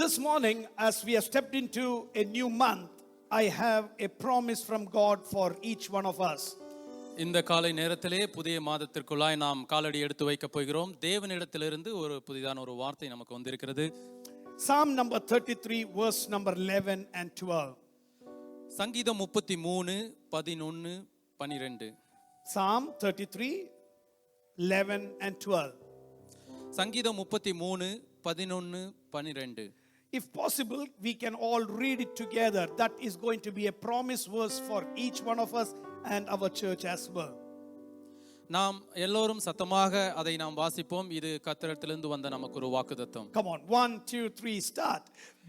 This morning, as we have stepped into a new month, I have a promise from God for each one of us. இந்த காலை நேரத்திலே புதிய மாதத்திற்குள்ளாய் நாம் காலடி எடுத்து வைக்க போகிறோம். தேவனிடத்திலிருந்து ஒரு புதிதான ஒரு வார்த்தை நமக்கு வந்திருக்கிறது. Psalm number 33 verse number 11 and 12. சங்கீதம் 33 11 12. Psalm 33 11 and 12. சங்கீதம் 33 11 12. If possible, we can all read it together. That is going to be a promise verse for each one of us and our church as well. நாம் எல்லோரும் சத்தமாக அதை நாம் வாசிப்போம். இது கர்த்தரிடத்திலிருந்து வந்த நமக்கு ஒரு வாக்குத்தத்தம். Come on, 1, 2, 3, start.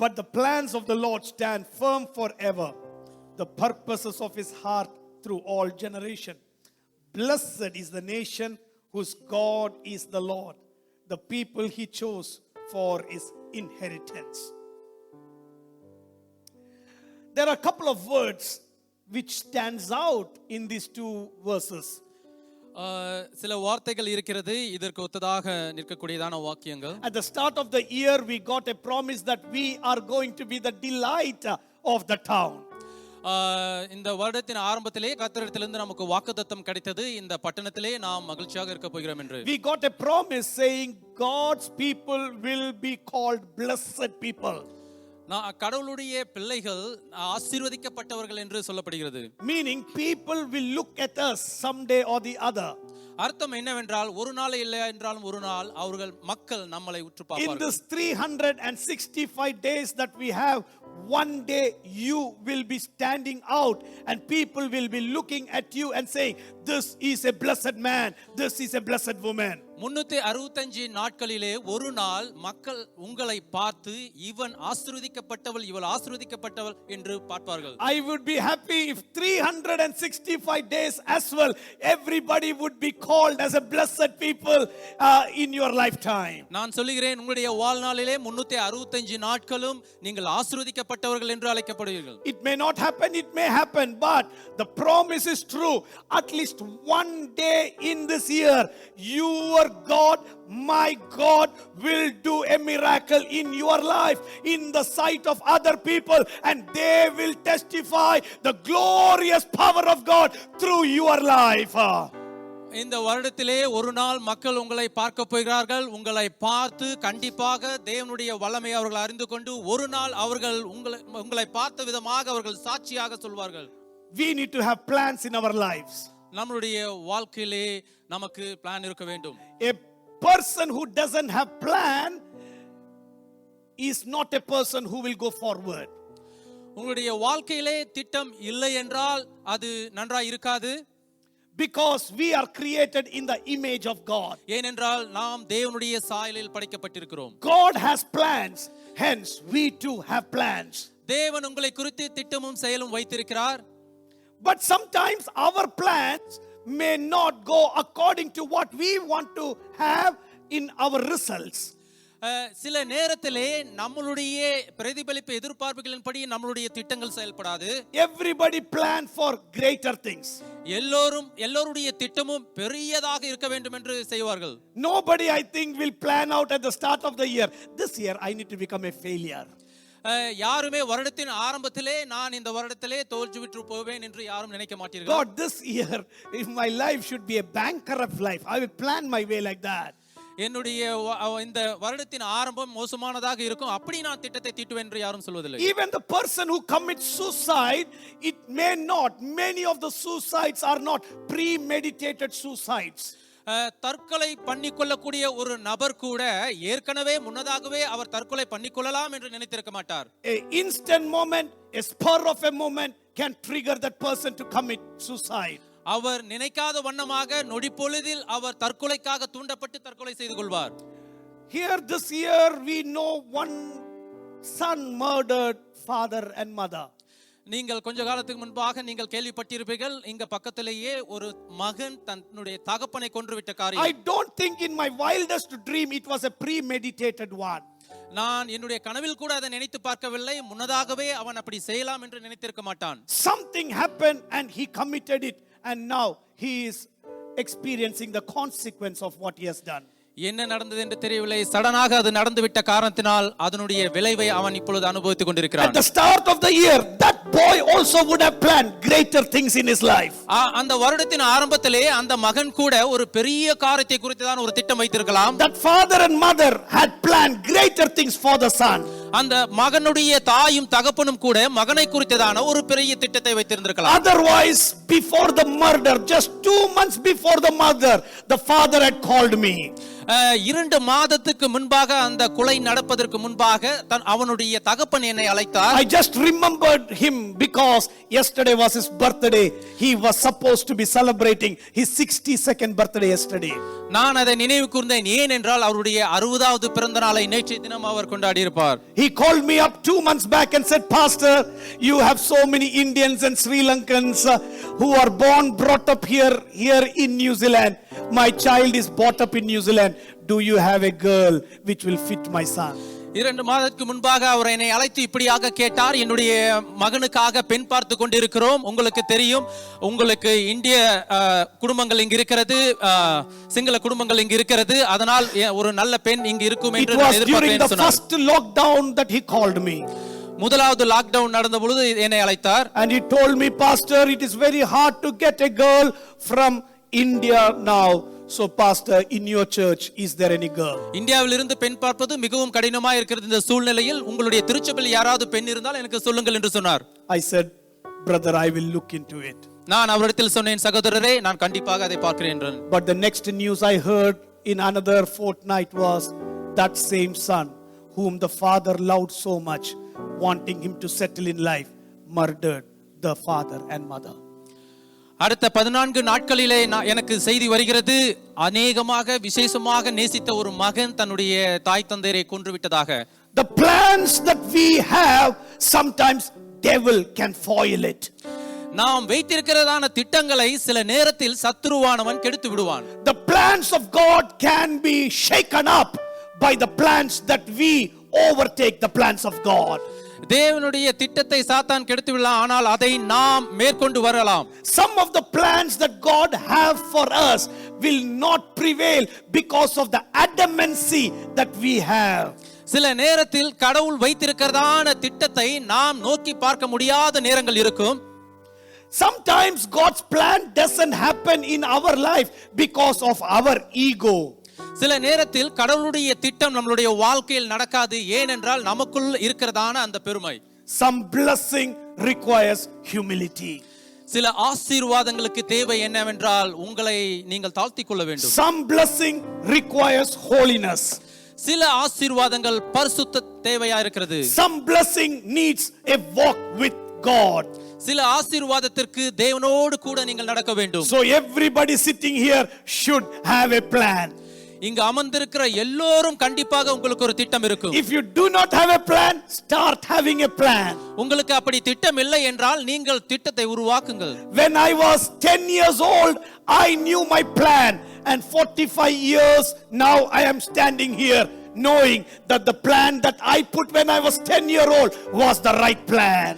But the plans of the Lord stand firm forever, the purposes of his heart through all generation. Blessed is the nation whose God is the Lord, the people he chose for his inheritance. There are a couple of words which stands out in these two verses. சில வார்த்தைகள் இருக்கிறது இதற்கு ஒத்ததாக நிற்கக்கூடியதான வாக்கியங்கள். At the start of the year we got a promise that we are going to be the delight of the town. இந்த வருடத்தின் ஆரம்பத்திலே கர்த்தரிடத்திலிருந்து நமக்கு வாக்குத்தத்தம் கிடைத்தது, இந்த பட்டணத்திலே நாம் மகிழ்ச்சியாக இருக்க போகிறோம் என்று. We got a promise saying God's people will be called blessed people. கடவுளுடைய பிள்ளைகள் ஆசீர்வதிக்கப்பட்டவர்கள் என்று சொல்லப்படுகிறது. Meaning people will look at us someday or the other. அர்த்தம் என்னவென்றால் ஒரு நாள் இல்லை என்றாலும் ஒரு நாள் அவர்கள் மக்கள் நம்மளை உற்று பார்ப்பார்கள். In this 365 days that we have, one day you will be standing out and people will be looking at you and saying, this is a blessed man, this is a blessed woman. 365 நாட்களிலே ஒரு நாள் மக்கள் உங்களை பார்த்து இவன் ஆசீர்வதிக்கப்பட்டவள் இவள் ஆசீர்வதிக்கப்பட்டவள் என்று பார்ப்பார்கள். I would be happy if 365 days as well everybody would be called as a blessed people in your lifetime. நான் சொல்லுகிறேன், உங்களுடைய வாழ்நாளிலே 365 நாட்களும் நீங்கள் ஆசீர்வதிக்கப்பட்டவர்கள் என்று அழைக்கப்படுவீர்கள். It may not happen, it may happen, but the promise is true. At least one day in this year, your God, my God, will do a miracle in your life, in the sight of other people, and they will testify the glorious power of God through your life. இந்த வருடத்திலே ஒரு நாள் மக்கள் உங்களை பார்க்க போகிறார்கள். உங்களை பார்த்து கண்டிப்பாக தேவனுடைய வல்லமை அவர்கள் அறிந்து கொண்டு ஒரு நாள் அவர்கள் உங்களை பார்த்த விதமாக அவர்கள் சாட்சியாக சொல்வார்கள். We need to have plans in our lives. நம்மளுடைய வாழ்க்கையிலே நமக்கு பிளான் இருக்க வேண்டும். A person who doesn't have plan is not a person who will go forward. உங்களுடைய வாழ்க்கையிலே திட்டம் இல்லை என்றால் அது நன்றாய் இருக்காது. Because we are created in the image of God. ஏனென்றால் நாம் தேவனுடைய சாயலில் படைக்கப்பட்டிருக்கிறோம். God has plans, hence we too have plans. தேவன் உங்களை குறித்து திட்டமும் செயலும் வைத்திருக்கிறார். But sometimes our plans may not go according to what we want to have in our results. சில நேரத்திலே நம்மளுடைய பிரதிபலிப்பு எதிர்பார்ப்புகளின்படி நம்மளுடைய திட்டங்கள் செயல்படாது. Everybody plan for greater things. எல்லோருடைய திட்டமும் பெரியதாக இருக்க வேண்டும் என்று செய்வார்கள். Nobody, I think, will plan out at the start of the year, this year I need to become a failure. யாருமே வருடத்தின் ஆரம்பத்திலே நான் இந்த வருடத்திலே தோல்வியுற்று போவேன் என்று யாரும் நினைக்க மாட்டீர்கள். God, this year if my life should be a bankrupt life, I will plan my way like that. என்னுடைய இந்த வருடத்தின் ஆரம்பம் மோசமானதாக இருக்கும், அப்படி நான் திட்டத்தை தீட்டுவேன் என்று யாரும் சொல்வதில்லை. Even the person who commits suicide, it may not, many of the suicides are not premeditated suicides. தற்கொலை பண்ணிக்கொள்ளக்கூடிய ஒரு நபர் கூட ஏற்கனவே முன்னதாகவே அவர் தற்கொலை பண்ணிக்கொள்ளலாம் என்று நினைத்திருக்க மாட்டார். A instant moment, a spur of a moment can trigger that person to commit suicide. அவர் நினைக்காத வண்ணமாக நொடி பொழுதில் அவர் தற்கொலைக்காக தூண்டப்பட்டு தற்கொலை செய்து கொள்வார். Here this year we know one son murdered father and mother. நீங்கள் கொஞ்ச காலத்துக்கு முன்பாக நீங்கள் கேள்விப்பட்டிருப்பீர்கள், இங்க பக்கத்திலேயே ஒரு மகன் தன்னுடைய தகப்பனை கொன்றுவிட்ட காரியம். I don't think in my wildest dream it was a premeditated one. நான் என்னுடைய கனவில் கூட அதை நினைத்து பார்க்கவில்லை, முன்னதாகவே அவன் அப்படி செய்யலாம் என்று நினைத்திருக்க மாட்டான். Something happened and he committed it, and now he is experiencing the consequence of what he has done. என்ன நடந்தது என்று தெரியவில்லை. சடனாக அது நடந்துவிட்ட காரணத்தினால் அதனுடைய விளைவை அவன் இப்பொழுது அனுபவித்துக் கொண்டிருக்கிறான். At the start of the year, that boy also would have planned greater things in his life. அந்த வருடத்தின் ஆரம்பத்திலே அந்த மகன் கூட ஒரு பெரிய காரியத்தை குறித்து தான் ஒரு திட்டம் வைத்திருக்கலாம். That father and mother had planned greater things for the son. அந்த மகனுடைய தாயும் தகப்பனும் கூட மகனை குறித்ததான ஒரு பெரிய திட்டத்தை வைத்திருந்திருக்கலாம். Otherwise, before the murder, just 2 months before the murder, the father had called me. 2 மாதத்துக்கு முன்பாக அந்த கொலை நடப்பதற்கு முன்பாக அவனுடைய தகப்பன் என்னை அழைத்தார். I just remembered him because yesterday was his birthday. He was supposed to be celebrating his 62nd birthday yesterday. நான் அதை நினைவு கூர்ந்தேன். ஏன் என்றால் அவருடைய 60வது பிறந்த நாளை நேற்றைய தினம் அவர் கொண்டாடி இருப்பார். He called me up 2 months back and said, Pastor, you have so many Indians and Sri Lankans who are brought up here in New Zealand. My child is brought up in New Zealand. Do you have a girl which will fit my son? 2 மாதத்துக்கு முன்பாக அவர் என்னை அழைத்து இப்படியாக கேட்டார். என்னுடைய மகனுக்காக பெண் பார்த்து கொண்டிருக்கிறோம். உங்களுக்கு தெரியும், உங்களுக்கு இந்திய குடும்பங்கள் இங்கு இருக்கிறது, சிங்கள குடும்பங்கள் இங்கு இருக்கிறது. அதனால் ஒரு நல்ல பெண் இங்கு இருக்கும் என்று நான் எதிர்பார்க்கிறேன் சொன்னார். It was during the first lockdown that he called me. முதலாவது லாக்டவுன் நடந்த பொழுது என்னை அழைத்தார். And he told me, Pastor, it is very hard to get a girl from India now. So pastor, in your church, is there any girl? இந்தியாவில் இருந்து பெண் பார்ப்பது மிகவும் கடினமா இருக்கிறது. இந்த சூழ்நிலையில் உங்களுடைய திருச்சபையில் யாராவது பெண் இருந்தால் எனக்கு சொல்லுங்கள் என்று சொன்னார். I said, brother, I will look into it. நான் அவரிடத்தில் சொன்னேன், சகோதரரே, நான் கண்டிப்பாக அதை பார்க்கிறேன் என்றேன். But the next news I heard in another fortnight was that same son whom the father loved so much, wanting him to settle in life, murdered the father and mother. அடுத்த 14 நாட்களிலே எனக்கு செய்தி வருகிறது, அநேகமாக விசேஷமாக நேசித்த ஒரு மகன் தன்னுடைய தாய் தந்தையரை கொன்று விட்டதாக. The plans that we have, sometimes devil can foil it. நாம் வைத்திருக்கிறதான திட்டங்களை சில நேரத்தில் சத்துருவானவன் கெடுத்து விடுவான். The plans of God can be shaken up by the plans that we overtake the plans of God. தேவனுடைய திட்டத்தை சாத்தான் கெடுத்து விடலாம், ஆனால் அதை நாம் மேற்கொண்டு வரலாம். Some of the plans that God have for us will not prevail because of the adamancy that we have. சில நேரத்தில் கடவுள் வைத்திருக்கிறதான திட்டத்தை நாம் நோக்கி பார்க்க முடியாத நேரங்கள் இருக்கும். Sometimes God's plan doesn't happen in our life because of our ego. சில நேரத்தில் கடவுளுடைய திட்டம் நம்மளுடைய வாழ்க்கையில் நடக்காது, ஏனென்றால் நமக்குள் இருக்கிறதான அந்த பெருமை. Some blessing requires humility. சில ஆசீர்வாதங்களுக்கு தேவை என்னவென்றால் உங்களை நீங்கள் தாழ்த்திக் கொள்ள வேண்டும். Some blessing requires holiness. சில ஆசீர்வாதங்கள் பரிசுத்த தேவையா இருக்கிறது. Some blessing needs a walk with God. சில ஆசீர்வாதத்திற்கு தேவனோடு கூட நீங்கள் நடக்க வேண்டும். So everybody sitting here should have a plan. இங்கு அமர்ந்திருக்கிற எல்லோரும் கண்டிப்பாக உங்களுக்கு ஒரு திட்டம் இருக்கும். If you do not have a plan, start having a plan. உங்களுக்கு அப்படி திட்டம் இல்லை என்றால் நீங்கள் திட்டத்தை உருவாக்குங்கள். When I was 10 years old, I knew my plan, and 45 years now I am standing here knowing that the plan that I put when I was 10-year old was the right plan.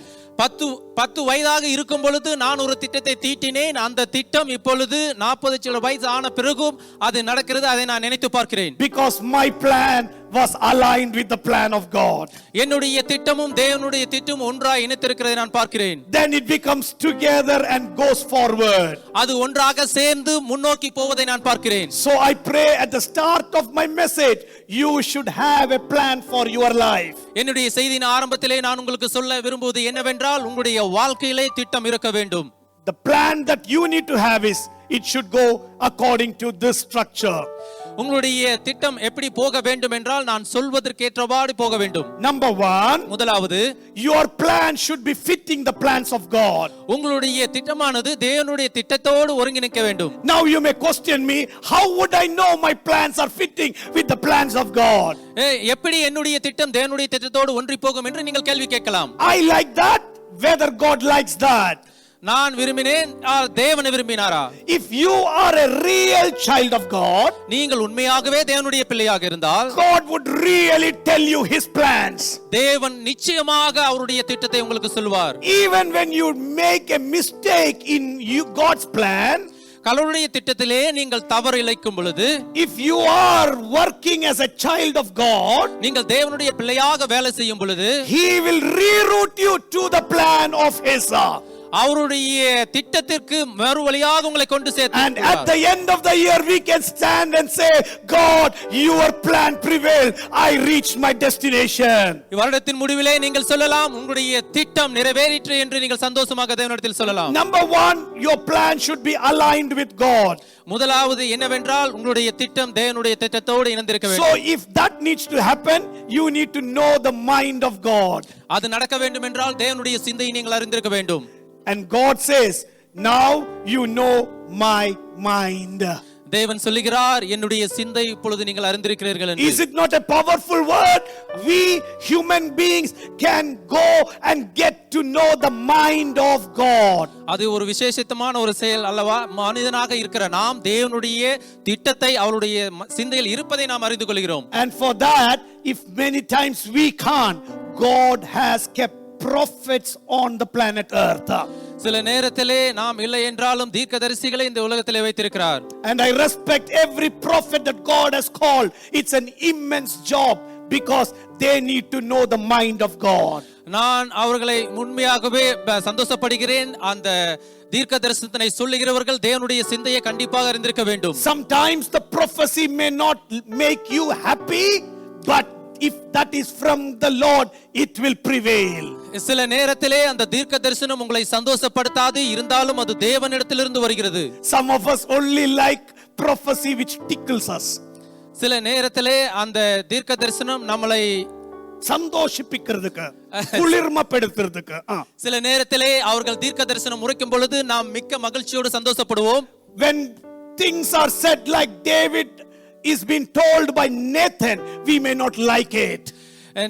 10 வயதாக இருக்கும் பொழுது நான் ஒரு திட்டத்தை தீட்டினேன். அந்த திட்டம் இப்பொழுது 40 வயசு ஆன பிறகும் அது நடக்கிறது. அதை நான் நினைத்து பார்க்கிறேன். Because my plan was aligned with the plan of God. என்னுடைய திட்டமும் தேவனுடைய திட்டமும் ஒன்றாக இணைத்திருக்கிறதை நான் பார்க்கிறேன். Then it becomes together and goes forward. அது ஒன்றாக சேர்ந்து முன்னோக்கி போவதை நான் பார்க்கிறேன். So I pray at the start of my message, you should have a plan for your life. என்னுடைய செய்தியின் ஆரம்பத்திலே நான் உங்களுக்கு சொல்ல விரும்புவது என்னவென்றால் உங்களுடைய வாழ்க்கையிலே திட்டம் இருக்க வேண்டும். The plan that you need to have is, it should go according to this structure. உங்களுடைய திட்டம் எப்படி போக வேண்டும் என்றால் நான் சொல்வதற்கேற்றவாறு போக வேண்டும். Number 1, முதலாவது, your plan should be fitting the plans of God. உங்களுடைய திட்டமானது தேவனுடைய திட்டத்தோடு ஒருங்கிணைக்க வேண்டும். Now you may question me, how would I know my plans are fitting with the plans of God? எப்படி என்னுடைய திட்டம் தேவனுடைய திட்டத்தோடு ஒன்றி போகும் என்று நீங்கள் கேள்வி கேட்கலாம். I like that, whether God likes that. நான் விரும்பினேன், தேவன் விரும்பினாரா? If you are a real child of God, நீங்கள் உண்மையாகவே தேவனுடைய பிள்ளையாக இருந்தால் God would really tell you his plans. தேவன் நிச்சயமாக அவருடைய திட்டத்தை உங்களுக்கு சொல்வார். Even when you make a mistake in God's plan, கடவுளுடைய திட்டத்திலே நீங்கள் தவறு இழைக்கும் பொழுது, if you are working as a child of God, நீங்கள் தேவனுடைய பிள்ளையாக வேலை செய்யும் பொழுது, He will reroute you to the plan of His. அவருடைய திட்டத்திற்கு மறுவழியாக உங்களை கொண்டு And at சேர்த்து the end of the year, we can stand and say, God, your plan prevailed. I reached my destination. வருடத்தின் முடிவிலே நீங்கள் சொல்லலாம், உங்களுடைய திட்டம் நிறைவேறிற்று என்று நீங்கள் சந்தோஷமாக தேவனிடத்தில் சொல்லலாம். Number one, your plan should be aligned with God. முதலாவது என்னவென்றால், உங்களுடைய திட்டம் தேவனுடைய திட்டத்தோடு இணைந்திருக்க So வேண்டும். if that needs to happen, you need to know the mind of God. அது நடக்க வேண்டும் என்றால் தேவனுடைய சிந்தையை நீங்கள் அறிந்திருக்க வேண்டும். And God says, now you know my mind. தேவன் சொல்லுகிறார், என்னுடைய சிந்தை இப்பொழுது நீங்கள் அறிந்திருக்கிறீர்கள் என்று. Is it not a powerful word? We human beings can go and get to know the mind of God. அது ஒரு விசேஷமான ஒரு செயல் அல்லவா? மனிதனாக இருக்கிற நாம் தேவனுடைய திட்டத்தை அவருடைய சிந்தையில் இருப்பதை நாம் அறிந்து கொள்கிறோம். And for that, if many times we can't, God has kept prophets on the planet earth. சில நேரத்திலே நாம் இல்லை என்றாலும் தீர்க்கதரிசிகளை இந்த உலகத்திலே வைத்திருக்கிறார். And I respect every prophet that God has called. It's an immense job because they need to know the mind of God. நான் அவர்களை உண்மையாகவே சந்தோஷப்படுகிறேன். அந்த தீர்க்க தரிசனத்தை சொல்லுகிறவர்கள் தேவனுடைய சிந்தையை கண்டிப்பாக அறிந்திருக்க வேண்டும். Sometimes the prophecy may not make you happy, but if that is from the Lord, it will prevail. சில நேரத்திலே அந்த தீர்க்க தரிசனம் உங்களை சந்தோஷப்படுத்தாது, இருந்தாலும் அது தேவனிடத்திலிருந்து வருகிறது. Some of us only like prophecy which tickles us. சில நேரத்திலே அந்த தீர்க்க தரிசனம் நம்மளை சந்தோஷிப்பிக்கிறதுக்கு, குளிர்மைப்படுத்துறதுக்கு. சில நேரத்திலே அவர்கள் தீர்க்க தரிசனம் உரைக்கும் பொழுது நாம் மிக்க மகிழ்ச்சியோடு சந்தோஷப்படுவோம். When things are said like David is being told by Nathan, we may not like it.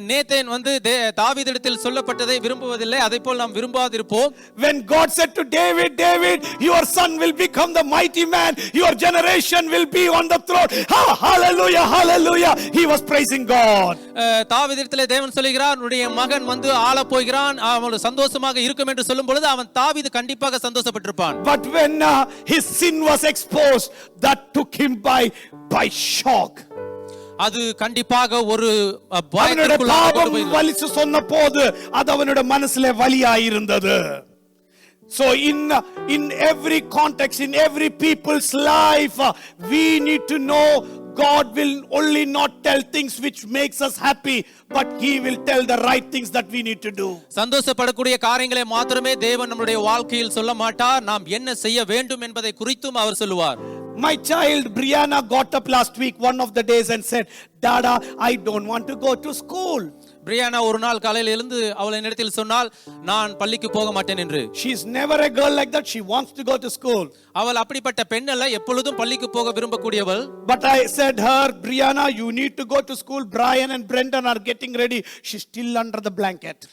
Nathan வந்து தாவீதிடத்தில் சொல்லப்பட்டதை விரும்புவதில்லை, அதைப்போல் நாம் விரும்பாதிருப்போம். When God said to David, David, your son will become the mighty man, your generation will be on the throne. Hallelujah, hallelujah. He was praising God. தாவீதிடத்திலே தேவன் சொல்கிறார், உன்னுடைய மகன் வந்து ஆளப் போகிறான், அவன் சந்தோஷமாக இருக்கும் என்று சொல்லும் பொழுது அவன் தாவீது கண்டிப்பாக சந்தோஷப்பட்டிருப்பான். But when his sin was exposed, that took him by shock. அது கண்டிப்பாக ஒரு பாவம் வலிச்சு சொன்ன போது அது அவனுடைய மனசுல வலியாயிருந்தது. So in every context, in every people's life, we need to know God will only not tell things which makes us happy, but He will tell the right things that we need to do. சந்தோஷப்படக்கூடிய காரியங்களை மாத்திரமே தேவன் நம்முடைய வாழ்க்கையில் சொல்ல மாட்டார், நாம் என்ன செய்ய வேண்டும் என்பதை குறித்தும் அவர் சொல்லுவார். My child Brianna got up last week one of the days and said, Dada, I don't want to go to school. பிரியானா ஒரு நாள் காலையில் எழுந்து அவள் என்னிடத்தில் சொன்னாள், நான் பள்ளிக்கு போக மாட்டேன் என்று. She is never a girl like that. She wants to go to school. அவள் அப்படிப்பட்ட பெண் அல்ல, எப்பொழுதும் பள்ளிக்கு போக விரும்பக்கூடியவள். But I said her, Brianna, you need to go to school. Brian and Brendan are getting ready. She's still under the blanket.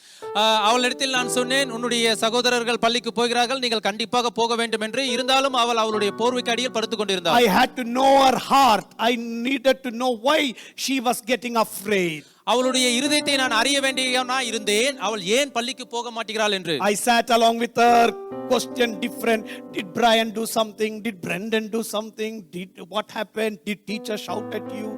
அவளிடத்தில் நான் சொன்னேன், உன்னுடைய சகோதரர்கள் பள்ளிக்கு போகிறார்கள், நீங்கள் கண்டிப்பாக போக வேண்டும் என்று. இருந்தாலும் அவள் அவளுடைய போர்வைக்கு அடியில் படுத்துக் கொண்டிருந்தாள். I had to know her heart. I needed to know why she was getting afraid. அவளுடைய இருதயத்தை நான் அறிய வேண்டியவனா இருந்தேன், அவள் ஏன் பள்ளிக்கு போக மாட்டேங்கிறாள் என்று. I sat along with her, question different. Did Brian do something? Did Brendan do something? What happened? Did teacher shout at you?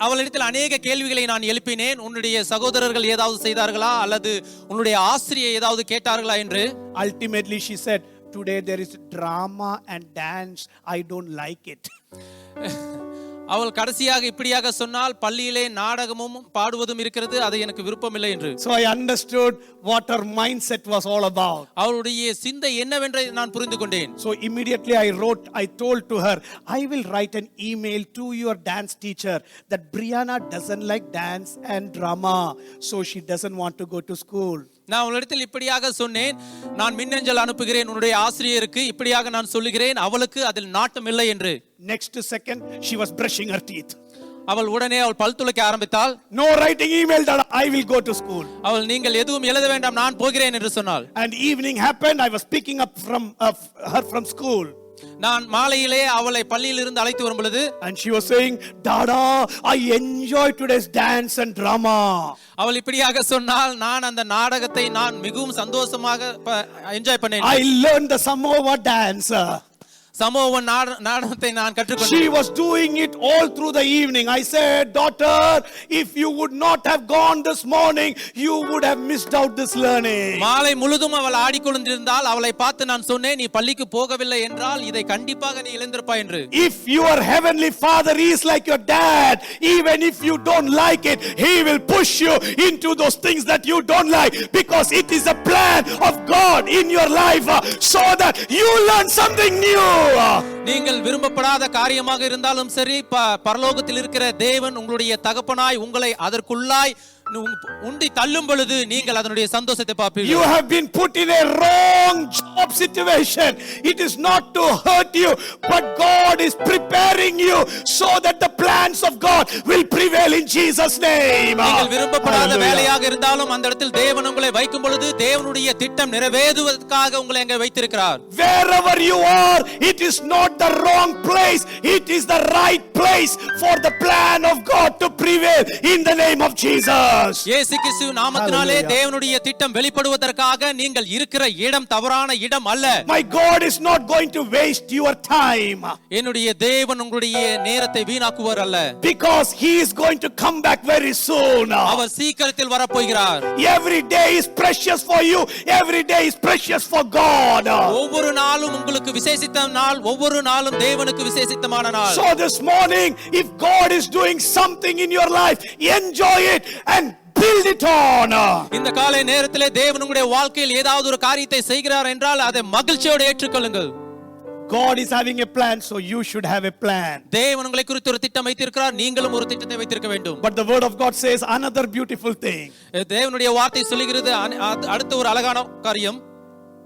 அவளிடத்தில் அநேக கேள்விகளை நான் எழுப்பினேன். உன்னுடைய சகோதரர்கள் ஏதாவது செய்தார்களா அல்லது உன்னுடைய ஆசிரியர் ஏதாவது கேட்டார்களா என்று. Ultimately she said, today there is drama and dance. I don't like it. அவள் கடைசியாக இப்படியாக சொன்னால், பள்ளியிலே நாடகமும் பாடுவதும் இருக்கிறது, அது எனக்கு விருப்பமில்லை என்று. So I understood what her mindset was all about. அவளுடைய சிந்தை என்னவென்று நான் புரிந்து கொண்டேன். So immediately I told to her, I will write an email to your dance teacher that Brianna doesn't like dance and drama, so she doesn't want to go to school. நான் அவளிடத்தில் இப்படியாக சொன்னேன், நான் மின்னஞ்சல் அனுப்புகிறேன் உன்னுடைய ஆசிரியருக்கு, இப்படியாக நான் சொல்லுகிறேன், அவளுக்கு அதில் நாட்டம் இல்லை என்று. Next second she was brushing her teeth. அவள் உடனே அவள் பல் துலக்க ஆரம்பித்தாள். No writing email that I will go to school. அவள் நீங்கள் எதுவும் எழுத வேண்டாம், நான் போகிறேன் என்று சொன்னாள். And evening happened. I was picking up her from school. நான் மாலையிலே அவளை பள்ளியில் இருந்து அழைத்து வரும் பொழுது, and she was saying, Dada, I enjoy today's dance and drama. அவள் இப்படியாக சொன்னால், நான் அந்த நாடகத்தை நான் மிகவும் சந்தோஷமாக என்ஜாய் பண்ணேன். I learned the Samoa dance. Samoan நாடகத்தை நான் கற்றுக்கொண்டேன். She was doing it all through the evening. I said, daughter, if you would not have gone this morning, you would have missed out this learning. மாலை முழுதும் அவள் ஆடிக்கொண்டிருந்தால் அவளை பார்த்து நான் சொன்னேன், நீ பள்ளிக்கு போகவில்லை என்றால் இதை கண்டிப்பாக நீ இழந்திருப்பாய் என்று. If your heavenly Father is like your dad, even if you don't like it, he will push you into those things that you don't like, because it is a plan of God in your life, so that you learn something new. நீங்கள் விரும்பப்படாத காரியமாக இருந்தாலும் சரி, பரலோகத்தில் இருக்கிற தேவன் உங்களுடைய தகப்பனாய் உங்களை அதற்குள்ளாய் உண்டி தள்ளும் பொழுது நீங்கள் அதனுடைய சந்தோஷத்தை பார்ப்பீர்கள். You have been put in a wrong job situation. It is not to hurt you, but God is preparing you so that the plans of God will prevail in Jesus name. நீங்கள் விரும்பப்படாத வேலையாக இருந்தாலும் அந்த இடத்தில் தேவன் உங்களை வைக்கும் பொழுது தேவனுடைய திட்டம் நிறைவேறுவதற்காக உங்களை அங்கே வைத்திருக்கிறார். Wherever you are, it is not the wrong place, it is the right place for the plan of God to prevail in the name of Jesus. இயேசு கிறிஸ்து நாமத்தினாலே தேவனுடைய திட்டம் வெளிப்படுவதற்காக நீங்கள் இருக்கிற இடம் தவறான இடம் அல்ல. My God is not going to waste your time. என்னுடைய தேவன் உங்களுடைய நேரத்தை வீணாக்குவார் அல்ல. Because he is going to come back very soon. அவர் சீக்கிரத்தில் வரப்போகிறார். Every day is precious for you, every day is precious for God. ஒவ்வொரு நாளும் உங்களுக்கு விசேஷித்த நாள், ஒவ்வொரு நாளும் தேவனுக்கு விசேஷித்தமான நாள். So this morning, if God is doing something in your life, enjoy it and build it on. இந்த காலை நேரத்திலே தேவன் உங்களுடைய வாழ்க்கையில் ஏதாவது ஒரு காரியத்தை செய்கிறார் என்றால் அதை மகிழ்ச்சியோடு ஏற்றுக்கொள்ளுங்கள். God is having a plan, so you should have a plan. தேவன் உங்களை குறித்து ஒரு திட்டம் வைத்திருக்கிறார், நீங்களும் ஒரு திட்டத்தை வைத்திருக்க வேண்டும். But the word of God says another beautiful thing. தேவனுடைய வார்த்தை சொல்லுகிறது அடுத்த ஒரு அழகான காரியம்,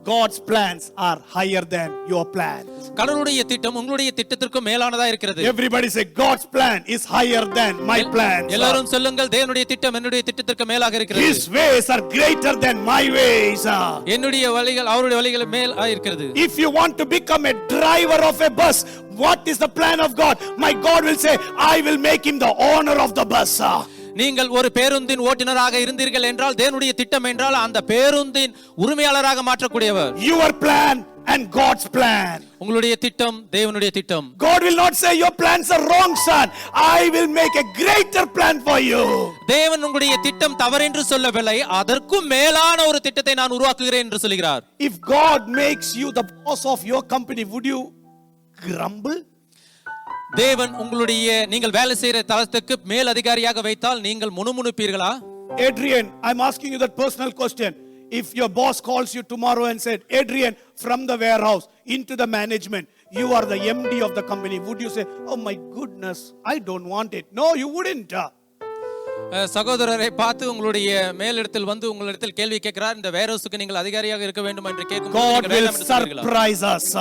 God's plans are higher than your plan. கடவுளுடைய திட்டம் உங்களுடைய திட்டத்திற்கு மேலானதா இருக்கிறது. Everybody say God's plan is higher than my plans. எல்லாரும் சொல்லுங்கள், தேவனுடைய திட்டம் என்னுடைய திட்டத்திற்கு மேலாக இருக்கிறது. His ways are greater than my ways. என்னுடைய வழிகள் அவருடைய வழிகள் மேலாக இருக்கிறது. If you want to become a driver of a bus, what is the plan of God? My God will say, I will make him the owner of the bus. நீங்கள் ஒரு பேருந்தின் ஓட்டுநராக இருந்தீர்கள் என்றால் தேவனுடைய திட்டம் என்றால் அந்த பேருந்தின் உரிமையாளராக மாற்றக்கூடியவர். Your plan and God's plan. உங்களுடைய திட்டம் தேவனுடைய திட்டம். God will not say your plans are wrong, son. I will make a greater plan for you. தேவன் உங்களுடைய திட்டம் தவறென்று சொல்லவில்லை, அதற்கும் மேலான ஒரு திட்டத்தை நான் உருவாக்குகிறேன் என்று சொல்கிறார். If God makes you the boss of your company, would you grumble? தேவன் உங்களுடைய நீங்கள் வேலை செய்கிற தளத்துக்கு மேல் அதிகாரியாக வைத்தால் நீங்கள் முணுமுணுப்பீர்களா? Adrian, I'm asking you that personal question. If your boss calls you tomorrow and said, Adrian, from the warehouse into the management, you are the MD of the company, would you say, oh my goodness, I don't want it? No, you wouldn't. சகோதரரை பார்த்து உங்களுடைய மேலிடத்தில் வந்து உங்களிடத்தில் கேள்வி கேட்கிறார், இந்த வேர்ஹவுஸ்க்கு நீங்கள் அதிகாரியாக இருக்க வேண்டும் என்று கேட்கும். God will surprise us.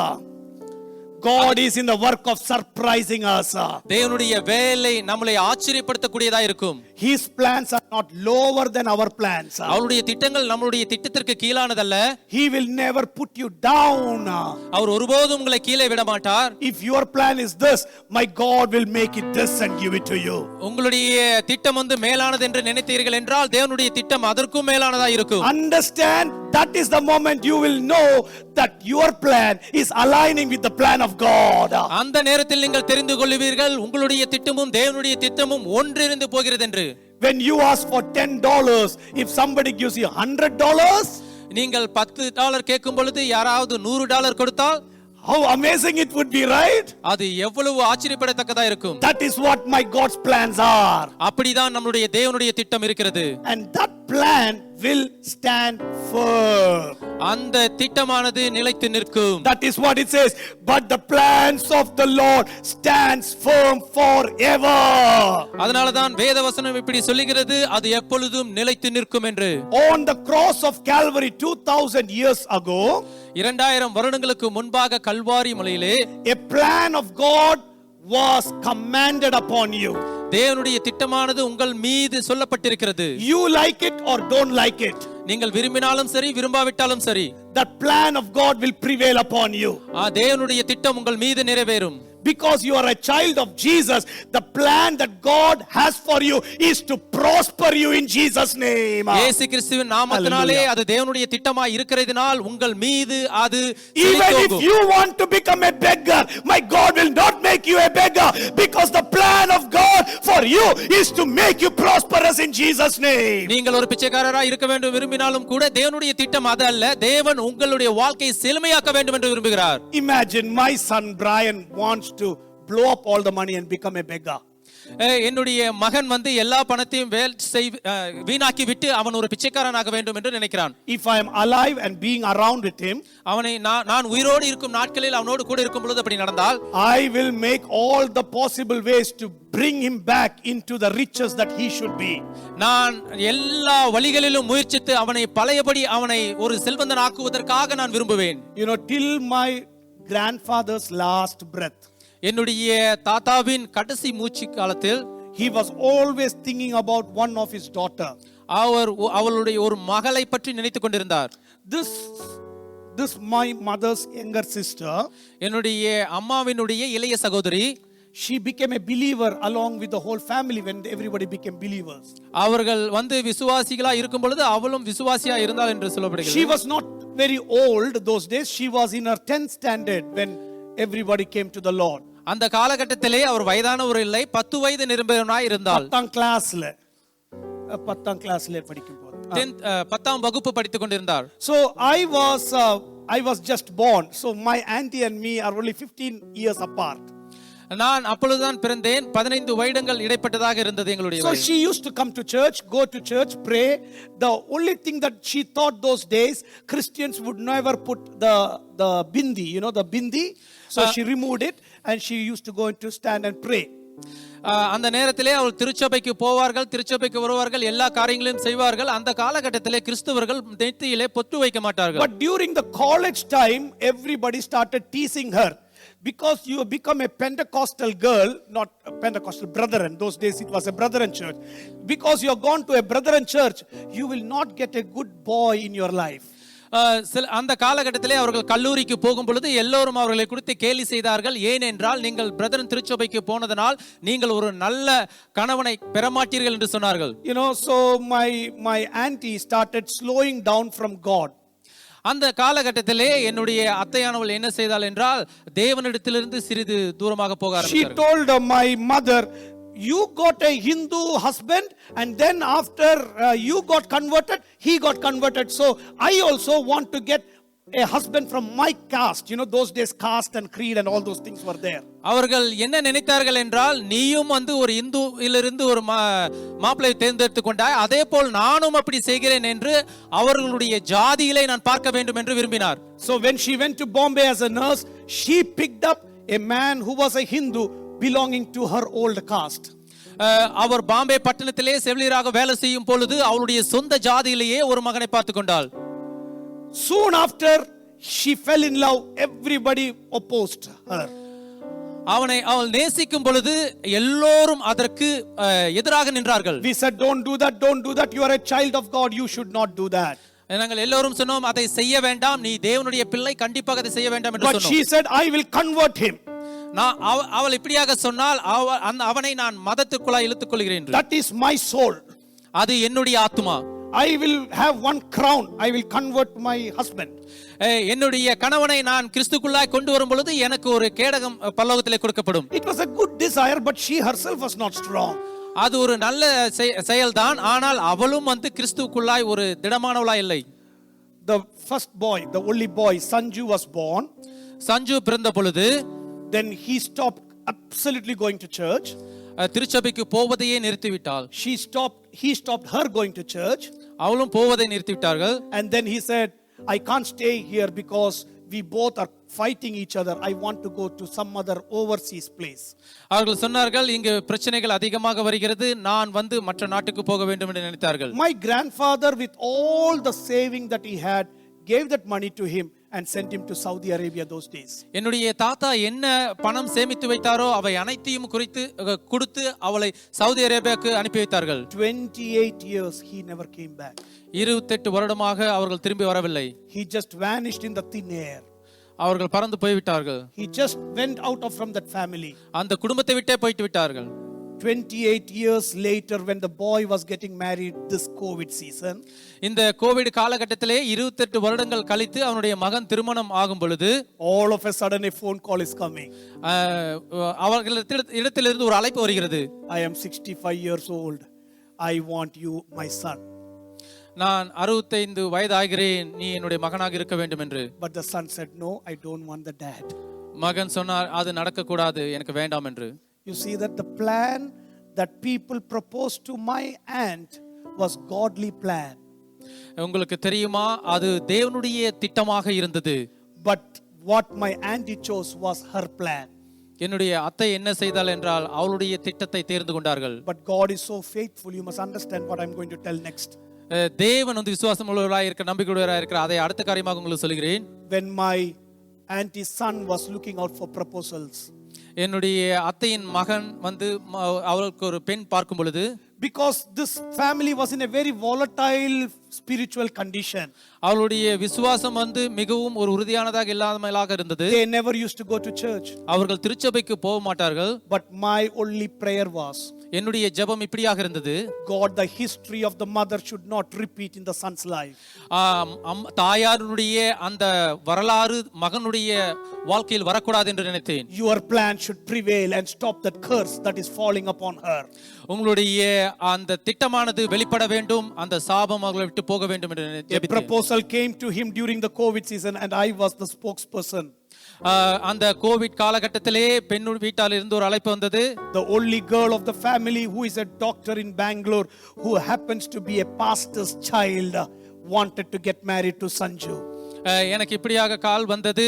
God is in the work of surprising us. தேவனுடைய வேலை நம்மை ஆச்சரியப்படுத்தக்கூடியதா இருக்கும். His plans are not lower than our plans. அவருடைய திட்டங்கள் நம்மளுடைய திட்டத்திற்கு கீழானதல்ல. He will never put you down. அவர் ஒருபோதும் உங்களை கீழே விட மாட்டார். If your plan is this, my God will make it this and give it to you. உங்களுடைய திட்டம் வந்து மேலானது என்று நினைத்தீர்கள் என்றால் தேவனுடைய திட்டம் அதற்கும் மேலானதா இருக்கும். Understand, that is the moment you will know that your plan is aligning with the plan of God. அந்த நேரத்தில் நீங்கள் தெரிந்து கொள்வீர்கள் உங்களுடைய திட்டமும் தேவனுடைய திட்டமும் ஒன்றிணைந்து போகிறது என்று. When you ask for $10, if somebody gives you $100, நீங்கள் $10 கேட்கும் பொழுது யாராவது $100 கொடுத்தால் how amazing it would be, right? அது எவ்வளவு ஆச்சரியப்படத்தக்கதா இருக்கும். That is what my God's plans are. அப்படிதான் நம்மளுடைய தேவனுடைய திட்டம் இருக்கிறது. And that plan will stand firm. அந்த திட்டமானது நிலைத்து நிற்கும். That is what it says. But the plans of the Lord stands firm forever. அதனால தான் வேதவசனம் இப்படி சொல்லுகிறது, அது எப்பொழுதும் நிலைத்து நிற்கும் என்று. On the cross of Calvary 2000 years ago, 2000 வருடங்களுக்கு முன்பாக கல்வாரி மலையிலே a plan of God was commanded upon you. தேவனுடைய திட்டமானது உங்கள் மீது சொல்லப்பட்டிருக்கிறது. You like it or don't like it, நீங்கள் விரும்பினாலும் சரி விரும்பாவிட்டாலும் சரி, the plan of God will prevail upon you. தேவனுடைய திட்டம் உங்கள் மீது நிறைவேறும். because you are a child of Jesus, the plan that God has for you is to prosper you in Jesus name. இயேசு கிறிஸ்துவின் நாமத்தினாலே அது தேவனுடைய திட்டமாய் இருக்கிறதினால் உங்கள் மீது அது Even if செழித்தோங்கும். you want to become a beggar, my God will not make you a beggar, because the plan of God for you is to make you prosperous in Jesus name. நீங்கள் ஒரு பிச்சைக்காரராய் இருக்க வேண்டும் விரும்பினாலும் கூட தேவனுடைய திட்டம் அது அல்ல. தேவன் உங்களுடைய வாழ்க்கையை செழுமையாக்க வேண்டும் என்று விரும்புகிறார். Imagine my son Brian wants to blow up all the money and become a beggar. என்னுடைய மகன் வந்து எல்லா பணத்தையும் வீணாக்கி விட்டு அவன் ஒரு பிச்சைக்காரனாக வேண்டும் என்று நினைக்கிறான். If I am alive and being around with him, அவனை நான் உயிரோடு இருக்கும் நாட்களில் அவனோடு கூட இருக்கும் பொழுது அப்படி நடந்தால், I will make all the possible ways to bring him back into the riches that he should be. நான் எல்லா வழிகளிலும் முயற்சித்து அவனை பழையபடி அவனை ஒரு செல்வந்தன் ஆக்குவதற்காக நான் விரும்புவேன். You know, till my grandfather's last breath, என்னுடைய தாத்தாவின் கடைசி மூச்சு காலத்தில் he was always thinking about one of his daughter. அவளுடைய ஒரு மகளை பற்றி நினைத்துக் கொண்டிருந்தார். This my mother's younger sister, என்னுடைய அம்மாவினுடைய இளைய சகோதரி, she became a believer along with the whole family when everybody became believers. அவர்கள் வந்து விசுவாசிகளா இருக்கும் பொழுது அவளும் விசுவாசியா இருந்தாள் என்று சொல்லப்படுகிறது. She was not very old those days. She was in her 10th standard when everybody came to the Lord. அந்த காலகட்டத்திலே அவர் வயதானவர் இல்லை, 10 வயது நிரம்பியவனாய் இருந்தால். 10th கிளாஸ்ல படிக்கும் போது 10ஆம் வகுப்பு படித்துக் கொண்டிருந்தார். So I was just born, so my auntie and me are only 15 years apart. நான் அப்பொழுதுதான் பிறந்தேன், 15 வருடங்கள் இடைப்பட்டதாக இருந்தது எங்களுடைய. So she used to come to church, go to church, pray. The only thing that she thought those days, Christians would never put the bindi, you know, the bindi. So she removed it and she used to go into stand and pray. அந்த நேரத்திலே அவள் திருச்சபைக்கு போவார்கள், திருச்சபைக்கு வருவார்கள், எல்லா காரியங்களையும் செய்வார்கள். அந்த காலகட்டத்திலே கிறிஸ்தவர்கள் நெத்தியிலே பொட்டு வைக்க மாட்டார்கள். But during the college time, everybody started teasing her. Because you have become a Pentecostal girl, not a Pentecostal brethren. Those days it was a brethren church. Because you have gone to a brethren church, you will not get a good boy in your life. அந்த காலகட்டத்திலே அவர்கள் கல்லூரிக்கு போகும் பொழுது எல்லோரும் அவர்களை குறித்து கேலி செய்தார்கள். ஏனென்றால் நீங்கள் பிரதரன் திருச்சபைக்கு போனதனால் நீங்கள் ஒரு நல்ல கணவனை பெறமாட்டீர்கள் என்று சொன்னார்கள். You know, so my auntie started slowing down from God. அந்த காலகட்டத்திலே என்னுடைய அத்தையானவள் என்ன செய்தாள் என்றால் தேவனிடத்திலிருந்து சிறிது தூரமாக போக ஆரம்பித்தார். She told my mother, you got a Hindu husband and then after you got converted, he got converted. So I also want to get a husband from my caste. You know, those days caste and creed and all those things were there. அவர்கள் என்ன நினைத்தார்கள் என்றால் நீயும் வந்து ஒரு இந்துவிலிருந்து ஒரு மாப்பிளை தேர்ந்தெடுத்து கொண்டாய், அதே போல் நானும் அப்படி செய்கிறேன் என்று அவர்களுடைய ஜாதியிலே நான் பார்க்க வேண்டும் என்று விரும்பினார். So when she went to Bombay as a nurse, she picked up a man who was a Hindu belonging to her old caste. அவர் பாம்பே பட்டணத்திலே செவிலியராக வேலை செய்யும் பொழுது அவளுடைய சொந்த ஜாதியிலேயே ஒரு மகனை பார்த்து கொண்டாள். Soon after she fell in love, everybody opposed her. அவள் நேசிக்கும் பொழுது எல்லோரும் அதற்கு எதிராக நின்றார்கள். We said, don't do that, you are a child of God, you should not do that. நாங்கள் எல்லோரும் சொன்னோம் அதை செய்ய வேண்டாம், நீ தேவனுடைய பிள்ளை, கண்டிப்பாக அதை செய்ய வேண்டாம் என்று சொன்னோம். But she said, I will convert him. அவள் இப்படியாக சொன்னால் அவனை நான் மதத்துக்குள்ளாய் இழுத்துக் கொள்கிறேன். That is my soul. அது என்னுடைய ஆத்துமா. I will have one crown, I will convert my husband. என்னுடைய கணவனை நான் கிறிஸ்துக்குள்ளாய் கொண்டு வரும் பொழுது எனக்கு ஒரு கேடகம் பரலோகத்திலே கொடுக்கப்படும். It was a good desire, but she herself was not strong. அது ஒரு நல்ல செயல்தான், ஆனால் அவளும் வந்து கிறிஸ்துவுக்குள்ளாய் ஒரு திடமானவளாய் இல்லை. The first boy, the only boy, Sanju, was born. Sanju பிறந்த பொழுது then he stopped absolutely going to church. திருச்சபைக்கு போவதையே நிறுத்திவிட்டாள். He stopped her going to church. அவளும் போவதை நிறுத்திவிட்டார்கள். And then he said, I can't stay here because we both are fighting each other. I want to go to some other overseas place. அவர்கள் சொன்னார்கள் இங்கு பிரச்சனைகள் அதிகமாக வருகிறது, நான் வந்து மற்ற நாட்டுக்கு போக வேண்டும் என்று நினைத்தார்கள். My grandfather, with all the saving that he had, gave that money to him and sent him to Saudi Arabia those days. என்னுடைய தாத்தா என்ன பணம் சேமித்து வைத்தாரோ அவை அனைத்தையும் கொடுத்து அவளை சவுதி அரேபியாவுக்கு அனுப்பி வைத்தார்கள். 28 years he never came back. 28 வருடமாக அவர்கள் திரும்பி வரவில்லை. He just vanished in the thin air. அவர்கள் பறந்து போய்விட்டார்கள். He just went out of from that family. அந்த குடும்பத்தை விட்டே போய்ட்டு விட்டார்கள். 28 years later, when the boy was getting married this COVID season, இந்த கோவிட் காலகட்டத்திலே 28 வருடங்கள் கழித்து அவனுடைய மகன் திருமணம் ஆகும் பொழுது all of a sudden a phone call is coming. இடத்திலிருந்து ஒரு அழைப்பு வருகிறது. I am 65 years old. I want you, my son. நான் 65 வயதாகிறேன், நீ என்னுடைய மகனாக இருக்க வேண்டும் என்று. But the son said, no, I don't want the dad. மகன் சொன்னார், அது நடக்க கூடாது, எனக்கு வேண்டாம் என்று. You see that the plan that people proposed to my aunt was godly plan. உங்களுக்கு தெரியுமா, அது தேவனுடைய திட்டமாக இருந்தது. But what my auntie chose was her plan. என்னுடைய அத்தை என்ன செய்தாள் என்றால் அவளுடைய திட்டத்தை தேர்ந்து கொண்டார்கள். But God is so faithful. You must understand what I'm going to tell next. தேவன் வந்து விசுவாசம் உள்ளவராய் இருக்க, நம்பிக்கையுள்ளவராய் இருக்கிற, அதை அடுத்த காரியமாக உங்களுக்கு சொல்கிறேன். When my auntie's son was looking out for proposals, என்னுடைய அத்தையின் மகன் வந்து அவளுக்கு ஒரு பெண் பார்க்கும் பொழுது, because this family was in a very volatile spiritual condition, அவளுடைய விசுவாசம் வந்து மிகவும் ஒரு உறுதியானதாக இல்லாமலாக இருந்தது. they never used to go to church. அவர்கள் திருச்சபைக்கு போக மாட்டார்கள். But my only prayer was, என்னுடைய ஜெபம் இப்படியாக இருந்தது, God, the history of the mother should not repeat in the son's life. தாயாருடைய அந்த வரலாறு மகனுடைய வாழ்க்கையில் வரக்கூடாது என்று நினைத்தேன். Your plan should prevail and stop that curse that is falling upon her. உங்களுடைய அந்த திட்டமானது வெளிப்பட வேண்டும், அந்த சாபம் அவர்களை விட்டு போக வேண்டும் என்று A ஜெபித்தேன். proposal came to him during the COVID season and I was the spokesperson. அந்த கோவிட் காலகட்டத்திலே பெண் வீட்டால் இருந்து ஒரு அழைப்பு வந்தது. The only girl of the family who is a doctor in Bangalore who happens to be a pastor's child wanted to get married to Sanju. எனக்கு இப்படியாக கால் வந்தது.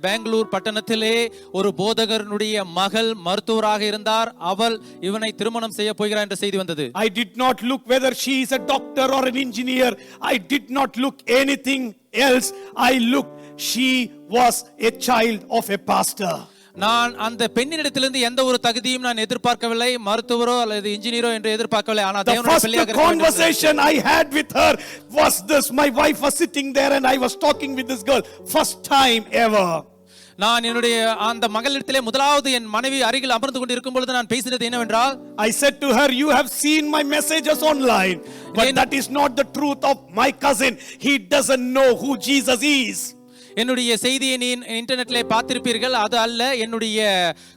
பெங்களூர் பட்டணத்திலே ஒரு போதகருடைய மகள் மருத்துவராக இருந்தார், அவள் இவனை திருமணம் செய்ய போகிறார் என்ற செய்தி வந்தது. I did not look whether she is a doctor or an engineer. I did not look anything else. I looked, she was a child of a pastor. நான் அந்த பெண்ணிடத்திலிருந்து எந்த ஒரு தகுதியும் நான் எதிர்பார்க்கவில்லை, மருத்துவரோ அல்லது இன்ஜினியரோ என்று எதிர்பார்க்கவில்லை. ஆனால் The first conversation I had with her was this. My wife was sitting there and I was talking with this girl. First time ever. நான் என்னுடைய அந்த மகளிடத்திலே முதலாவது என் மனைவி அருகில் அமர்ந்து கொண்டு இருக்கும் பொழுது நான் பேசினது என்னவென்றால், I said to her, you have seen my messages online, but that is not the truth of my cousin. He doesn't know who Jesus is. என்னுடைய செய்தியை நீ இன்டர்நெட்ல பார்த்திருப்பீர்கள், அது அல்ல. என்னுடைய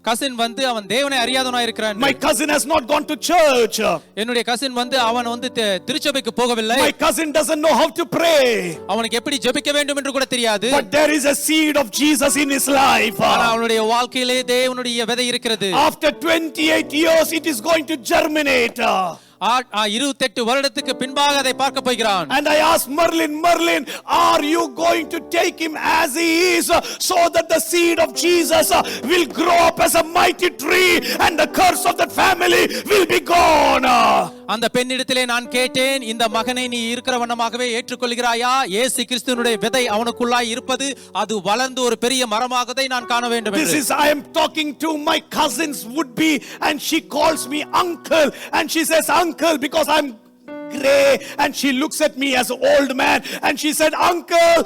கசின் வந்து அவன் தேவனை அறியாதவனாய் இருக்கிறான். My cousin has not gone to church. என்னுடைய கசின் வந்து அவன் வந்து திருச்சபைக்கு போகவில்லை. My cousin doesn't know how to pray. அவனுக்கு எப்படி ஜெபிக்க வேண்டும் என்று கூட தெரியாது. But there is a seed of Jesus in his life. ஆனால் அவனுடைய வாழ்க்கையிலே தேவனுடைய விதை இருக்கிறது. After 28 years it is going to germinate. 28 வருடத்துக்கு பின்பாக அதை பார்க்க போகிறான். And I asked Merlin, are you going to take him as he is so that the seed of Jesus will grow up as a mighty tree and the curse of that family will be gone? அந்த பெண்ணிடத்திலே நான் கேட்டேன், இந்த மகனை நீ இருக்கிற வண்ணமாகவே ஏற்றுக்கொள்கிறாயா? இயேசு கிறிஸ்துவினுடைய விதை அவனுக்குள்ளாய் இருப்பது, அது வளர்ந்து ஒரு பெரிய மரமாகதை நான் காண வேண்டும் என்று. This is, I am talking to my cousin's would be and she calls me uncle and she says uncle because I'm gray and she looks at me as an old man and she said, uncle,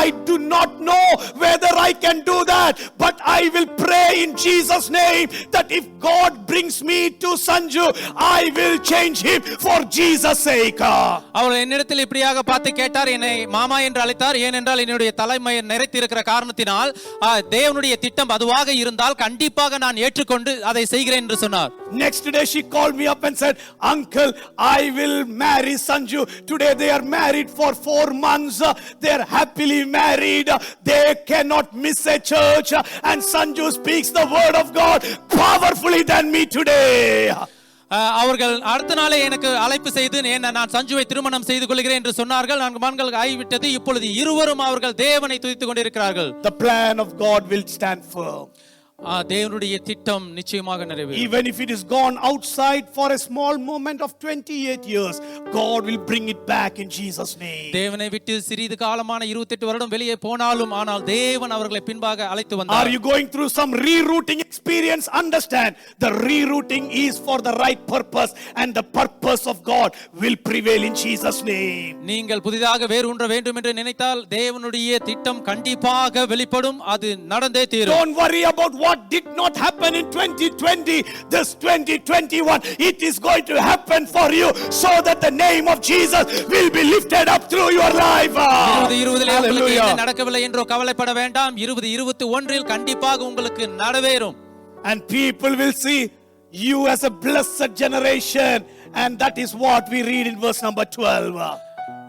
I do not know whether I can do that, but I will pray in Jesus' name that if God brings me to Sanju, I will change him for Jesus' sake. அவர் என்னிடத்தில் இப்படியாக பார்த்து கேட்டார், என்னை மாமா என்று அழைத்தார். ஏனென்றால் என்னுடைய தலைமை நிறைத்திருக்கிற காரணத்தினால் தேவனுடைய திட்டம் அதுவாக இருந்தால் கண்டிப்பாக நான் ஏற்றுக்கொண்டு அதை செய்கிறேன் என்று சொன்னார். Next day she called me up and said, uncle, I will marry Sanju. Today they are married for 4 months. They are happily married. They cannot miss a church. And Sanju speaks the word of God powerfully than me today. அவர்கள் அடுத்த நாளே எனக்கு அழைப்பு செய்து நான் சஞ்சுவை திருமணம் செய்து கொள்கிறேன் என்று சொன்னார்கள். 4 மாதங்கள் ஆகிவிட்டது. இப்பொழுது இருவரும் அவர்கள் தேவனை துதித்துக் கொண்டிருக்கிறார்கள். The plan of God will stand firm. தேவனுடைய திட்டம் நிச்சயமாக நிறைவேறும். Even if it is gone outside for a small moment of 28 years, God will bring it back in Jesus' name. தேவனை விட்டு சிறிது காலமான 28 வருடம் வெளியே போனாலும் ஆனால் தேவன் அவர்களை பின்பாக அழைத்து வந்தார். Are you going through some rerouting experience? Understand, the rerouting is for the right purpose and the purpose of God will prevail in Jesus' name. நீங்கள் புதிதாக வேரூன்ற வேண்டும் என்று நினைத்தால் தேவனுடைய திட்டம் கண்டிப்பாக வெளிப்படும், அது நடந்தே தீரும். Don't worry about what did not happen in 2020. This 2021, it is going to happen for you so that the name of Jesus will be lifted up through your life. 2020 உங்களுக்கு என்ன நடக்கவில்லை என்றோ கவலைப்பட வேண்டாம். 2021 கண்டிப்பாக உங்களுக்கு நடவேறும். And people will see you as a blessed generation, and that is what we read in verse number 12.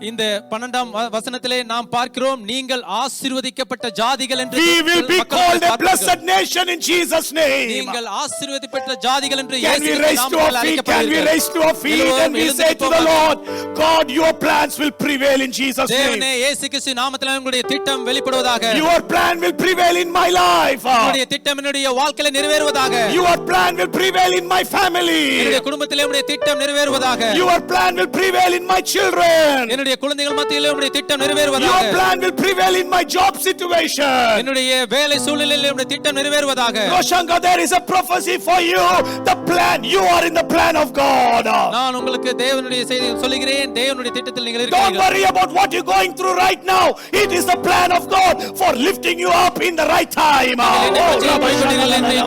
இந்த 12ஆம் வசனத்திலே நாம் பார்க்கிறோம், நீங்கள் ஆசீர்வதிக்கப்பட்ட ஜாதிகள் என்று. We will be called a blessed nation in Jesus' name. நீங்கள் ஆசீர்வதிக்கப்பட்ட ஜாதிகள் என்று Can we raise to our feet? Can we raise to our feet and we say to the Lord, God, your plans will prevail in Jesus' name. தேவனே, இயேசு கிறிஸ்து நாமத்திலே உங்களுடைய திட்டம் வெளிப்படுவதாக. Your plan will prevail in my life. உங்களுடைய திட்டம் என்னுடைய வாழ்க்கையிலே நிறைவேறுவதாக. Your plan will prevail in my family. என்னுடைய குடும்பத்திலே உங்களுடைய திட்டம் நிறைவேறுவதாக. Your plan will prevail in my children. என்னுடைய குழந்தைகள் மத்தியிலே உங்களுடைய திட்டம் நிறைவேறுவதாக. Your plan will prevail in my job situation. என்னுடைய வேலை சூழ்நிலையிலே உங்களுடைய திட்டம் நிறைவேறுவதாக. Roshanga, there is a prophecy for you. The plan, you are in the plan of God. நான் உங்களுக்கு தேவனுடைய செய்தி சொல்லுகிறேன், தேவனுடைய திட்டத்தில் நீங்கள் Don't இருக்கிறீர்கள். worry about what you're going through right now. It is the plan of God for lifting you up in the right time.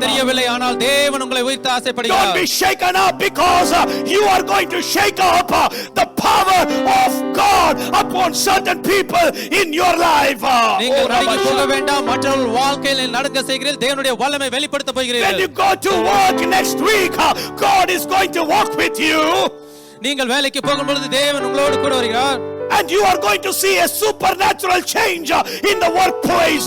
தெரியவில்லை, ஆனால் தேவன் உங்களை உயர்த்த ஆசைப்படுகிறார். Don't be shaken up because you are going to shake up the power of God upon certain people in your life. நீங்கள் நடுங்கி போக வேண்டாம், மற்றவர்கள் வாழ்க்கையில் நடுங்க செய்கிறீர்கள், தேவனுடைய வல்லமை வெளிப்படுத்த When போகிறீர்கள். you go to work next week, God is going to walk with you. நீங்கள் வேலைக்கு போகும்பொழுது தேவன் உங்களோடு கூட வருகிறார். And you are going to see a supernatural change in the workplace.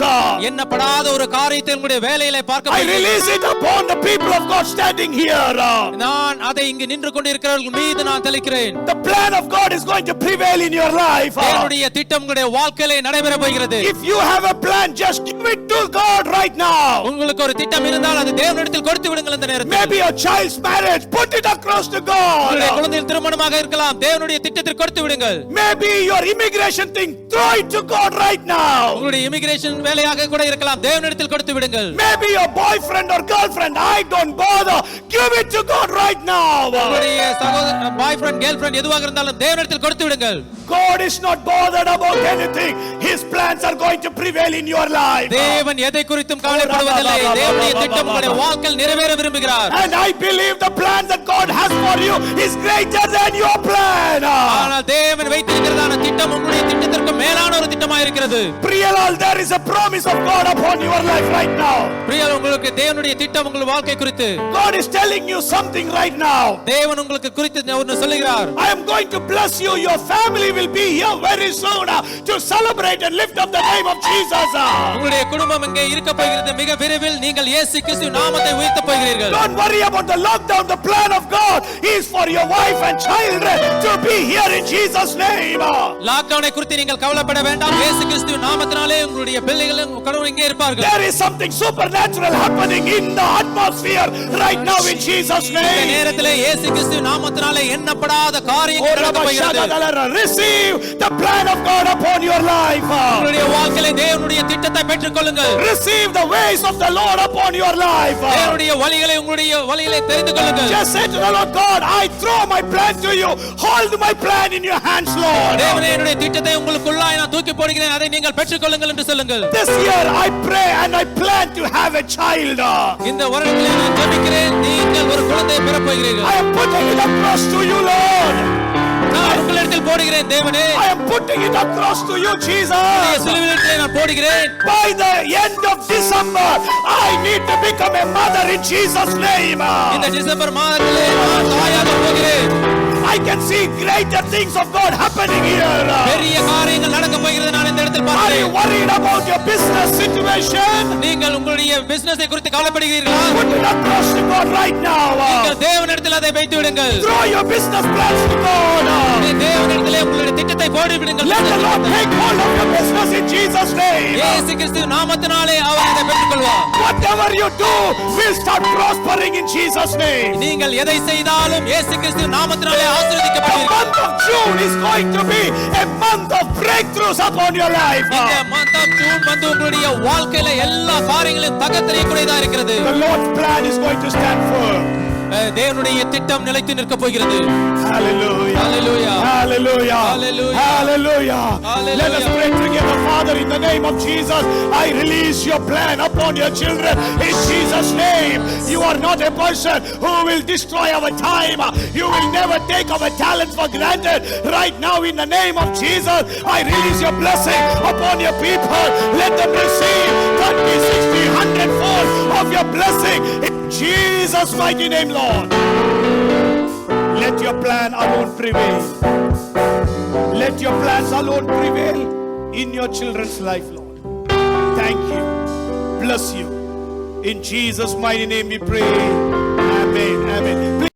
எண்ணப்படாத ஒரு காரியத்தை உங்களுடைய வேலையிலே பார்க்க I release it upon the people of God standing here. நான் அதை இங்கு நின்று கொண்டிருக்கிறவர்கள் மீது நான் தெளிக்கிறேன். The plan of God is going to prevail in your life. தேவனுடைய திட்டம் உங்களுடைய வாழ்க்கையிலே நடைபெற போகிறது. If you have a plan, just give it to God right now. உங்களுக்கு ஒரு திட்டம் இருந்தால் அது தேவனிடத்தில் கொடுத்து விடுங்கள். இந்த நேரத்தில் Maybe your child's marriage, put it across to God. உங்களுடைய குழந்தையின் திருமணமாக இருக்கலாம், தேவனுடைய திட்டத்தில் கொடுத்து விடுங்கள். Maybe your immigration thing, throw it to God right now. உங்களுடைய இமிகிரேஷன் வேலையாக கூட இருக்கலாம், தேவனிடத்தில் கொடுத்து விடுங்கள். Maybe your boyfriend or girlfriend, I don't bother, give it to God right now. உங்களுடைய சகோதரன், பாய்ஃப்ரெண்ட், கேர்ள்ஃப்ரெண்ட் எதுவாக இருந்தாலும் தேவனிடத்தில் கொடுத்து விடுங்கள். God is not bothered about anything. His plans are going to prevail in your life. தேவன் எதை குறித்தும் கவலைப்படுவதில்லை. தேவனுடைய திட்டம் உங்களுடைய வாழ்க்கையில் நிறைவேற விரும்புகிறார். And I believe the plan that God has for you is greater than your plan. ஆனால் தேவன் வைத்திருக்கிறதான திட்டம் உங்களுடைய திட்டத்திற்கு மேலான ஒரு திட்டமாக இருக்கிறது. Priyalal, there is a promise of God upon your life right now. பிரியல், உங்களுக்கு தேவனுடைய திட்டம் உங்கள் வாழ்க்கை குறித்து. God is telling you something right now. தேவன் உங்களுக்கு குறித்து ஒன்று சொல்லுகிறார். I am going to bless you. Your family will be here very soon to celebrate and lift up the name of Jesus. உங்களுடைய குடும்பம் இங்கே இருக்க போகிறது. மிக விரைவில் நீங்கள் இயேசு கிறிஸ்து நாமத்தை உயர்த்த போகிறீர்கள். Don't worry about the lockdown. The plan of God is for your wife and children to be here in Jesus' name. லாக்டவுனை குறித்து நீங்கள் கவலைப்பட வேண்டாம். இயேசு கிறிஸ்து நாமத்தினாலே உங்களுடைய பிள்ளைகளும் கடவுள் இங்கே இருப்பார்கள். There is something supernatural happening in the atmosphere right now in Jesus' இந்த name. நேரத்திலே இயேசு கிறிஸ்து நாமத்தினாலே எண்ணப்படாத காரியங்கள் நடக்க போகிறது. Receive the plan of God upon your life. உங்களுடைய வாழ்க்கையிலே தேவனுடைய திட்டத்தை பெற்றுக்கொள்ளுங்கள். Receive the ways of the Lord upon your life. தேவனுடைய வழிகளை உங்களுடைய வழிகளை தெரிந்து கொள்ளுங்கள். Just say to the Lord, God, I throw my plan to you. Hold my plan in your hands, Lord. தேவனே, என்னுடைய திட்டத்தை உங்களுக்குள்ளாய் நான் தூக்கி போடுகிறேன், அதை நீங்கள் பெற்றுக்கொள்ளுங்கள் என்று சொல்லுங்கள். This year I pray and I plan to have a child. இந்த வருடத்திலே நான் ஜெபிக்கிறேன், நீங்கள் ஒரு குழந்தையை பெறப் போகிறீர்கள். I am putting it across to you, Lord. நான் உங்களிடத்தில் போடுகிறேன் தேவனே. I am putting it across to you, Jesus. சிலுவையிலே நான் போடுகிறேன். By the end of December, I need to become a mother in Jesus' name. இந்த டிசம்பர் மாதத்திலே நான் தாயாக போகிறேன். I can see greater things of God happening here. பெரிய காரியங்கள் நடக்க போகிறது நான் இந்த இடத்தில் Are you பார்க்கிறேன். worried about your business situation? நீங்கள் உங்களுடைய பிசினஸை குறித்து கவலைப்படுகிறீர்களா? Put it across to God right now. நீங்கள் தேவனிடத்தில் அதை வைத்து விடுங்கள். Throw your business plans to God. தேவனிடத்திலே உங்களுடைய திட்டத்தை திட்டத்தை போடுவிடுங்கள். Let the Lord take hold of your business in Jesus' name. இயேசு கிறிஸ்து நாமத்தினாலே அவர் இதை பெற்றுக்கொள்வார். Whatever you do will start prospering in Jesus' name. நீங்கள் எதை செய்தாலும் இயேசு கிறிஸ்து நாமத்தினாலே The ஆசீர்வதிக்கப்படுவீர்கள். month of June is going to be a month of breakthroughs upon your life. இந்த month of June வந்து உங்களுடைய வாழ்க்கையில எல்லா காரியங்களையும் தகர்த்தெறியக்கூடியதா இருக்கிறது. The Lord's plan is going to stand firm. தேவனுடைய திட்டம் நிலைத்து நிற்க போகிறது. Hallelujah. Hallelujah. Hallelujah. Hallelujah. Hallelujah. Hallelujah. Let us pray together. Father, in the name of Jesus, I release your plan upon your children in Jesus' name. You are not a person who will destroy our time. You will never take our talent for granted. Right now, in the name of Jesus, I release your blessing upon your people. Let them receive 30, 60, 100-fold of your blessing in Jesus' mighty name, Lord. Let your plan alone prevail. Let your plans alone prevail in your children's life, Lord. Thank you. Bless you. In Jesus' mighty name we pray. Amen. Amen. Please